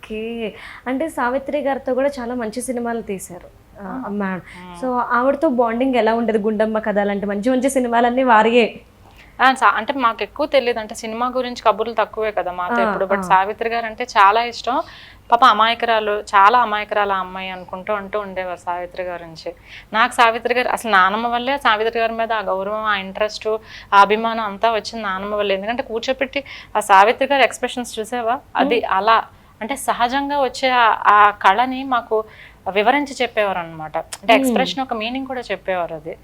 Okay. అంటే సావిత్రి గారితో కూడా చాలా మంచి సినిమాలు తీశారు. మేడం. సో ఆవిడతో బాండింగ్ ఎలా ఉండేది? గుండమ్మ కథ అలాంటి మంచి మంచి సినిమాలన్నీ వారియే. అంటే మాకు ఎక్కువ తెలియదు, అంటే సినిమా గురించి కబుర్లు తక్కువే కదా మాతో ఇప్పుడు. బట్ సావిత్రి గారు అంటే చాలా ఇష్టం. పాప అమాయకురాలు, చాలా అమాయకురాలు ఆ అమ్మాయి అనుకుంటూ ఉండేవారు సావిత్రి గారి నుంచి. నాకు సావిత్రి గారు అసలు నానమ్మ వల్లే సావిత్రి గారి మీద ఆ గౌరవం, ఆ ఇంట్రెస్ట్, ఆ అభిమానం అంతా వచ్చింది నానమ్మ వల్లే. ఎందుకంటే కూర్చోపెట్టి ఆ సావిత్రి గారి ఎక్స్ప్రెషన్స్ చూసావా, అది అలా అంటే సహజంగా వచ్చే ఆ కళని మాకు వివరించి చెప్పేవారు అనమాట. అంటే ఎక్స్ప్రెషన్ ఒక మీనింగ్ కూడా చెప్పేవారు. అది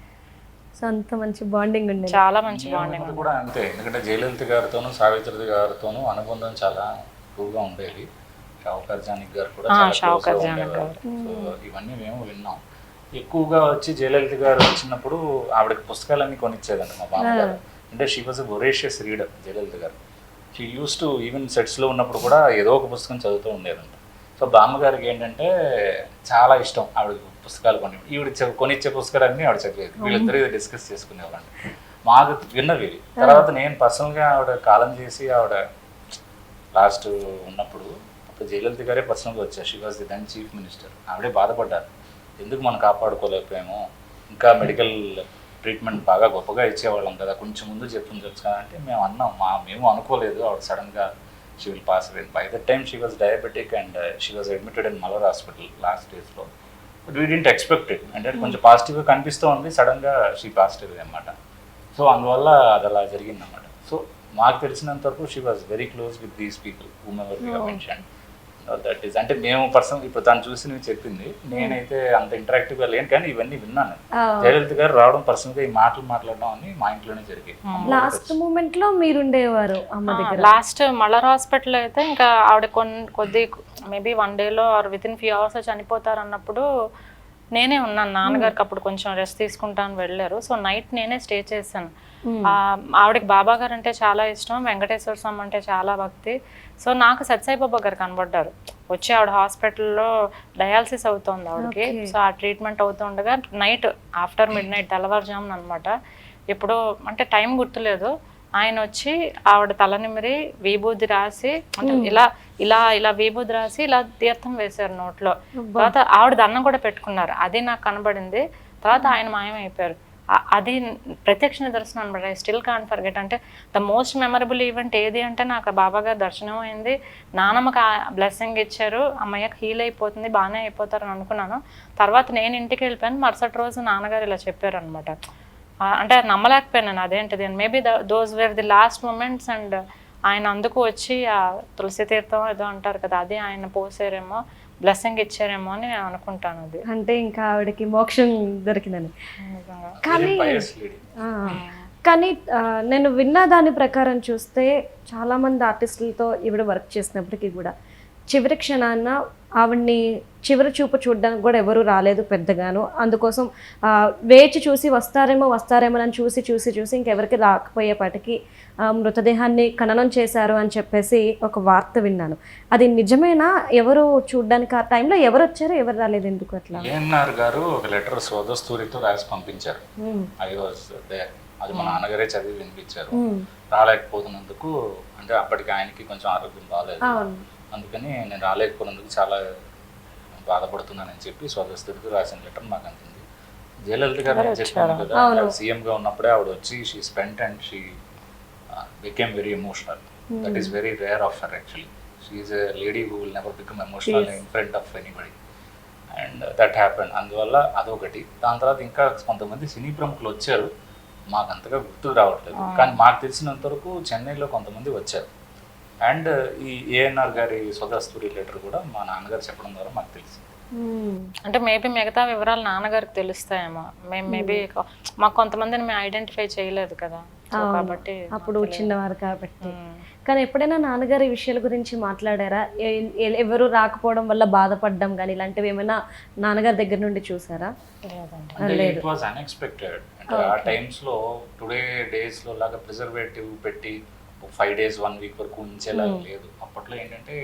సో అంత మంచి బాండింగ్ ఉండేది. చాలా మంచి బాండింగ్ కూడా అంతే. ఎందుకంటే జయలలిత గారితోనూ సావిత్రి గారితోనూ అనుబంధం చాలా ఎక్కువగా ఉండేది. షావుకార్ జానకి గారు కూడా చాలా ఉండేవారు. సో ఇవన్నీ మేము విన్నాం. ఎక్కువగా వచ్చి జయలలిత గారు వచ్చినప్పుడు ఆవిడకి పుస్తకాలన్నీ కొనిచ్చేదంట మా బామ్మగారు. అంటే she was a voracious reader Jayalalithaa గారు. షీ యూస్ టు ఈవెన్ సెట్స్లో ఉన్నప్పుడు కూడా ఏదో ఒక పుస్తకం చదువుతూ ఉండేదంట. సో బామ్మగారికి ఏంటంటే చాలా ఇష్టం ఆవిడ పుస్తకాలు ఈవిడ కొనిచ్చే పుస్తకాలన్నీ ఆవిడ చదివేది. వీళ్ళిద్దరూ డిస్కస్ చేసుకునేవాళ్ళండి. మాకు విన్నవి. తర్వాత నేను పర్సనల్గా ఆవిడ కాలం చేసి ఆవిడ లాస్ట్ ఉన్నప్పుడు అప్పుడు జయలలిత గారే పర్సనల్గా వచ్చారు. She was the then chief minister. ఆవిడే బాధపడ్డారు, ఎందుకు మనం కాపాడుకోలేకపోయాము, ఇంకా మెడికల్ ట్రీట్మెంట్ బాగా గొప్పగా ఇచ్చేవాళ్ళం కదా, కొంచెం ముందు చెప్పుండొచ్చు కదా అంటే మేము అన్నాం. మేము అనుకోలేదు ఆవిడ సడన్గా she will pass away. By that time she was diabetic and she was admitted in Malar hospital last డేస్లో. But we didn't expect it. అంటే కొంచెం పాజిటివ్గా కనిపిస్తూ ఉంది, సడన్గా షీ పాజిటివ్ అనమాట. సో అందువల్ల అది అలా జరిగిందన్నమాట. సో మాకు తెలిసినంత వరకు she was very close with these people whom ever you have mentioned. That is అంటే మేము పర్సనల్ ఇప్పుడు తను చూసి చెప్పింది, నేనైతే అంత ఇంటరాక్టివ్గా లేను కానీ ఇవన్నీ విన్నాను. జయలలిత గారు రావడం, పర్సనల్గా ఈ మాటలు మాట్లాడడం అని మా ఇంట్లోనే జరిగింది. లాస్ట్ మూమెంట్ లో మీరు ఉండేవారు అమ్మ దగ్గర. లాస్ట్ మలర్ హాస్పిటల్ అయితే ఇంకా ఆవిడ కొద్ది మేబీ 1 డేలో ఆర్ వితిన్ ఫ్యూ అవర్స్ చనిపోతారు అన్నప్పుడు నేనే ఉన్నాను. నాన్నగారికి అప్పుడు కొంచెం రెస్ట్ తీసుకుంటాను వెళ్ళారు. సో నైట్ నేనే స్టే చేశాను. ఆవిడకి బాబా గారు అంటే చాలా ఇష్టం, వెంకటేశ్వర స్వామి అంటే చాలా భక్తి. సో నాకు సత్యసాయిబాబా గారు కనబడ్డారు. వచ్చి ఆవిడ హాస్పిటల్లో డయాలసిస్ అవుతుంది ఆవిడకి. సో ఆ ట్రీట్మెంట్ అవుతుండగా నైట్ ఆఫ్టర్ మిడ్నైట్ తెల్లవారుజామున అనమాట, ఎప్పుడో అంటే టైం గుర్తులేదు, ఆయన వచ్చి ఆవిడ తల నిమిరి విభూది రాసి అంటే ఇలా ఇలా ఇలా విభూది రాసి ఇలా తీర్థం వేశారు నోట్లో. తర్వాత ఆవిడ దండం కూడా పెట్టుకున్నారు. అది నాకు కనబడింది. తర్వాత ఆయన మాయమైపోయారు. అది ప్రత్యక్ష దర్శనం అనమాట. I still can't forget. అంటే ద మోస్ట్ మెమరబుల్ ఈవెంట్ ఏది అంటే నాకు బాబా గారి దర్శనం అయింది, నానమ్మకి బ్లెస్సింగ్ ఇచ్చారు, అమ్మయ్యకి హీల్ అయిపోతుంది, బాగానే అయిపోతారు అని అనుకున్నాను. తర్వాత నేను ఇంటికి వెళ్ళిపోయాను. మరుసటి రోజు నాన్నగారు ఇలా చెప్పారు అనమాట. అంటే నమ్మలేకపోయాను అదేంటిది. Maybe those were the last moments. And ఆయన అందుకు వచ్చి ఆ తులసి తీర్థం ఏదో అంటారు కదా, అది ఆయన పోసారేమో, బ్లెస్సింగ్ ఇచ్చారేమో అని నేను అనుకుంటాను. అది అంటే ఇంకా ఆవిడకి మోక్షం దొరికిందని. కానీ నేను విన్న దాని ప్రకారం చూస్తే చాలా మంది ఆర్టిస్టులతో ఈవిడ వర్క్ చేసినప్పటికీ కూడా చివరి క్షణాన ఆవిడ్ని చివరి చూపు చూడడానికి కూడా ఎవరు రాలేదు పెద్దగాను. అందుకోసం వేచి చూసి వస్తారేమో అని చూసి ఇంకెవరికి రాకపోయేపాటికి మృతదేహాన్ని ఖననం చేశారు అని చెప్పేసి ఒక వార్త విన్నాను. అది నిజమేనా? ఎవరు చూడడానికి ఆ టైంలో ఎవరు వచ్చారు, ఎవరు రాలేదు, ఎందుకు అట్లా? ఏఎన్ఆర్ గారు ఒక లెటర్ సోదస్తూరితో రాసి పంపించారు. అది మా నాన్నగారే చదివి వినిపించారు. రాలేకపోతున్నందుకు, అంటే అప్పటికి ఆయనకి కొంచెం ఆరోగ్యం బాగాలేదు, అందుకని నేను రాలేకపోయినందుకు చాలా బాధపడుతున్నానని చెప్పి స్వదస్తుడికి రాసిన లెటర్ నాకు అందింది. జయలలిత గారు నేను చెప్పాను కదా, సీఎంగా ఉన్నప్పుడే ఆవిడ వచ్చి she spent and she became very emotional. That is very rare of her actually. She is a lady who will never become emotional in front of anybody and that happened. అందువల్ల అదొకటి. దాని తర్వాత ఇంకా కొంతమంది సినీ ప్రముఖులు వచ్చారు, మాకు అంతగా గుర్తుకు రావట్లేదు. కానీ మాకు తెలిసినంత వరకు చెన్నైలో కొంతమంది వచ్చారు. అండ్ ఈ ఏఎన్ఆర్ గారి స్వదస్తూరి లెటర్ కూడా మా నాన్నగారు చెప్పడం ద్వారా మాకు తెలిసింది. అంటే మేబీ మిగతా వివరాలు నాన్నగారికి తెలుస్తాయేమో. మేము మేబీ మాకు కొంతమందిని మేము ఐడెంటిఫై చేయలేదు కదా, కాబట్టి అప్పుడు చిన్నవారు కాబట్టి. కానీ ఎప్పుడైనా నాన్నగారి విషయాల గురించి మాట్లాడారా? ఎవరు రాకపోవడం వల్ల బాధపడడం కానీ ఇలాంటివి ఏమైనా నాన్నగారి దగ్గర నుండి చూసారా? It was unexpected. అంటే ఆ టైమ్స్లో టుడే డేస్లో లాగా ప్రిజర్వేటివ్ పెట్టి 5 days 1 week వరకు ఉంచేలా లేదు. అప్పట్లో ఏంటంటే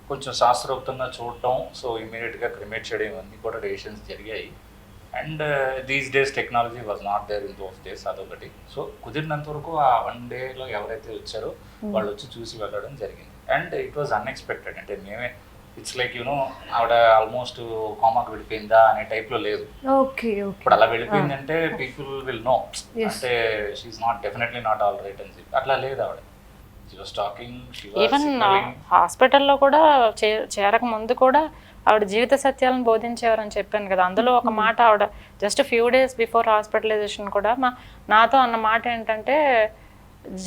కొంచెం శాస్త్రోక్తంగా చూడటం, సో ఇమీడియట్గా క్రిమేట్ చేయడం, ఇవన్నీ కూడా డెసిషన్స్ జరిగాయి. And these days technology was not there in those days, అదొకటి. సో కుదిరినంత వరకు ఆ 1 dayలో ఎవరైతే వచ్చారో వాళ్ళు వచ్చి చూసి వెళ్ళడం జరిగింది. And it was unexpected. అంటే మేమే ఇట్స్ లైక్ యూనో ఆవిడ ఆల్మోస్ట్ కోమాకు వెళ్ళిపోయిందా అనే టైప్లో లేదు. Okay okay. ఇప్పుడు అలా వెళ్ళిపోయిందంటే పీపుల్ విల్ నో, అంటే she's not definitely not all right అని చెప్పి అట్లా లేదు ఆవిడ. She was talking, she was even హాస్పిటల్లో కూడా చేరక ముందు కూడా ఆవిడ జీవిత సత్యాలను బోధించేవారని చెప్పాను కదా. అందులో ఒక మాట ఆవిడ just few days before hospitalisation కూడా నాతో అన్న మాట ఏంటంటే,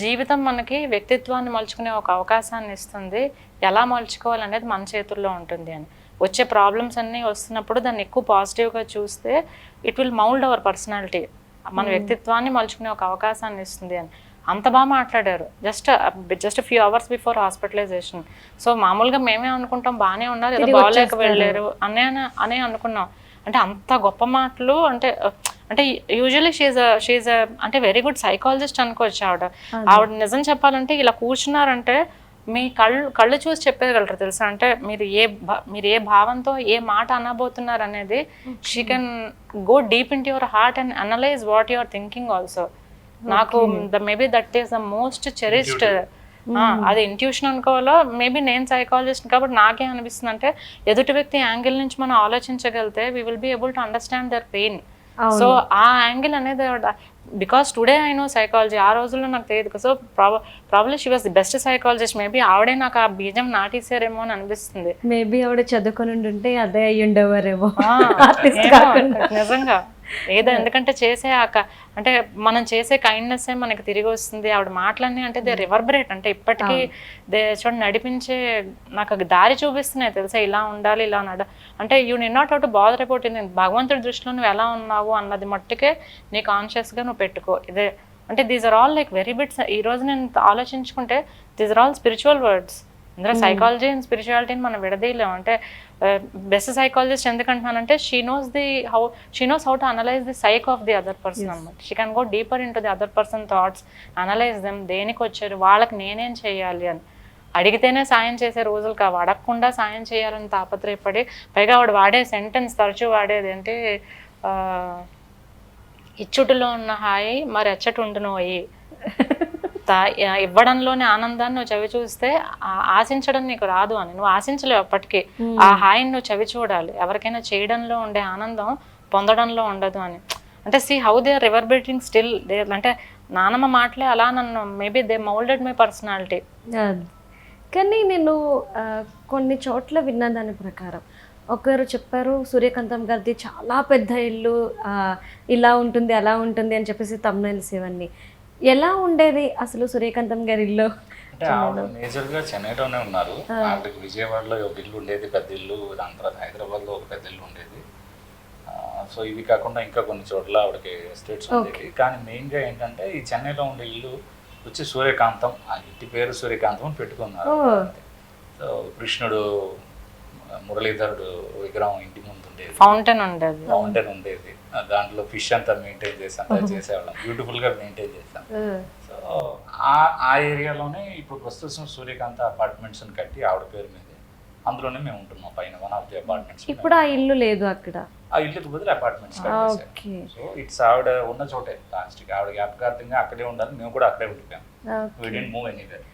జీవితం మనకి వ్యక్తిత్వాన్ని మలుచుకునే ఒక అవకాశాన్ని ఇస్తుంది, ఎలా మలుచుకోవాలనేది మన చేతుల్లో ఉంటుంది అని. వచ్చే ప్రాబ్లమ్స్ అన్నీ వస్తున్నప్పుడు దాన్ని ఎక్కువ పాజిటివ్గా చూస్తే it will mould hour personality, మన వ్యక్తిత్వాన్ని మలుచుకునే ఒక అవకాశాన్ని ఇస్తుంది అని అంత బాగా మాట్లాడారు. Just few hours before hospitalisation. So మామూలుగా మేమే అనుకుంటాం బాగానే ఉన్నారు, ఏదో బాగాలేక వెళ్ళారు అనే అనుకున్నాం. అంటే అంత గొప్ప మాటలు. అంటే యూజువల్లీ షీజ్ అంటే వెరీ గుడ్ సైకాలజిస్ట్ అనుకోవచ్చు ఆవిడ నిజం చెప్పాలంటే ఇలా కూర్చున్నారంటే మీ కళ్ళు చూసి చెప్పగలరు తెలుసా. అంటే మీరు ఏ భావంతో ఏ మాట అనబోతున్నారు అనేది she can go deep into your heart and analyse what you are thinking also. నాకు maybe that is the most cherished. అది ఇంట్యూషన్ అనుకోవాలో, మేబీ నేను సైకాలజిస్ట్ కాబట్టి నాకే అనిపిస్తుంది అంటే ఎదుటి వ్యక్తి యాంగిల్ నుంచి మనం ఆలోచించగలిగితే we will be able to understand their pain. So ఆ యాంగిల్ అనేది because today I know psychology, ఆ రోజుల్లో నాకు తెలియదు. So probably she was the best psychologist. Maybe ఆవిడే నాకు ఆ బీజం నాటేసారేమో అని అనిపిస్తుంది. మేబీ ఆవిడ చదువుకొని ఉంటే అదే అయ్యి ఉండేవారేమో నిజంగా. ఏదో ఎందుకంటే అంటే మనం చేసే కైండ్నెస్ మనకి తిరిగి వస్తుంది. ఆవిడ మాటలన్నీ అంటే దే రివర్బరేట్, అంటే ఇప్పటికీ చూడండి నడిపించే నాకు దారి చూపిస్తున్నాయి తెలుసా, ఇలా ఉండాలి ఇలా అంటే యూ ని not how to bother about it. భగవంతుడి దృష్టిలో నువ్వు ఎలా ఉన్నావు అన్నది మట్టుకే నీ కాన్షియస్గా నువ్వు పెట్టుకో. ఇదే అంటే these are all like very bits. ఈ రోజు నేను ఆలోచించుకుంటే these are all spiritual words. ఇందులో సైకాలజీ అండ్ స్పిరిచువాలిటీని మనం విడదీయలేము. అంటే బెస్ట్ సైకాలజిస్ట్ ఎందుకంటున్నానంటే she knows how to analyse the psyche of the other person అన్నమాట. She can go deeper into the other person thoughts, analyse them, దేనికి వచ్చారు, వాళ్ళకి నేనేం చేయాలి అని. అడిగితేనే సాయం చేసే రోజులు కావు, అడగకుండా సాయం చేయాలని తాపత్రయపడి. పైగా ఆవిడ వాడే సెంటెన్స్ తరచూ వాడేది అంటే ఇచ్చుటిలో ఉన్న హాయి మరి ఎచ్చటుండునోయి, ఇవ్వడంలోని ఆనందాన్ని నువ్వు చవి చూస్తే ఆశించడం నీకు రాదు అని. నువ్వు ఆశించలేవు అప్పటికి, ఆ హాయిని నువ్వు చవి చూడాలి. ఎవరికైనా చేయడంలో ఉండే ఆనందం పొందడంలో ఉండదు అని. అంటే see how they are reverberating still. అంటే నానమ్మ మాటలే అలా నన్ను maybe they moulded my personality. కానీ నేను కొన్ని చోట్ల విన్న దాని ప్రకారం ఒకరు చెప్పారు, సూర్యకాంతం గారిది చాలా పెద్ద ఇల్లు, ఇలా ఉంటుంది అలా ఉంటుంది అని చెప్పేసి తమ్నైల్స్ ఇవన్నీ. ఎలా ఉండేది అసలు సూర్యకాంతం గారి ఇల్లు? అంటే ఆవిడ మేజర్గా చెన్నైలోనే ఉన్నారు. ఆవిడకి విజయవాడలో ఒక ఇల్లు ఉండేది, పెద్ద ఇల్లు. దాని తర్వాత హైదరాబాద్లో ఒక పెద్ద ఇల్లు ఉండేది. సో ఇవి కాకుండా ఇంకా కొన్ని చోట్ల ఆవిడకి ఎస్టేట్స్ ఉండేవి. కానీ మెయిన్గా ఏంటంటే ఈ చెన్నైలో ఉండే ఇల్లు వచ్చి సూర్యకాంతం, ఆ ఇంటి పేరు సూర్యకాంతం అని పెట్టుకున్నారు. సో కృష్ణుడు మురళీధరుడు విగ్రహం ఇంటి ముందు ఉండేది, ఫౌంటైన్ ఉండేది. దాంట్లో ఫిష్ అంతా మెయింటైన్ చేసేవాళ్ళం, బ్యూటిఫుల్గా మెయింటైన్ చేసాం. సో ఆ ఏరియాలోనే ఇప్పుడు ప్రస్తుతం సూర్యకాంత అపార్ట్మెంట్స్ కట్టి ఆవిడ పేరు మీద అందులోనే మేము ఉంటున్నాం, పైన వన్ ఆఫ్ ది అపార్ట్మెంట్స్. ఇప్పుడు ఆ ఇల్లు లేదు అక్కడ, ఆ ఇల్లుకి బదులు అపార్ట్మెంట్స్ కట్టేసారు. సో ఇట్స్ ఆవిడ ఉన్న చోటే లాస్ట్కి ఆవిడ జ్ఞాపకార్థంగా అక్కడే ఉండాలి, మేము కూడా అక్కడే ఉండిపోయాం. వి డిడ్ంట్ మూవ్ ఎనీవేర్.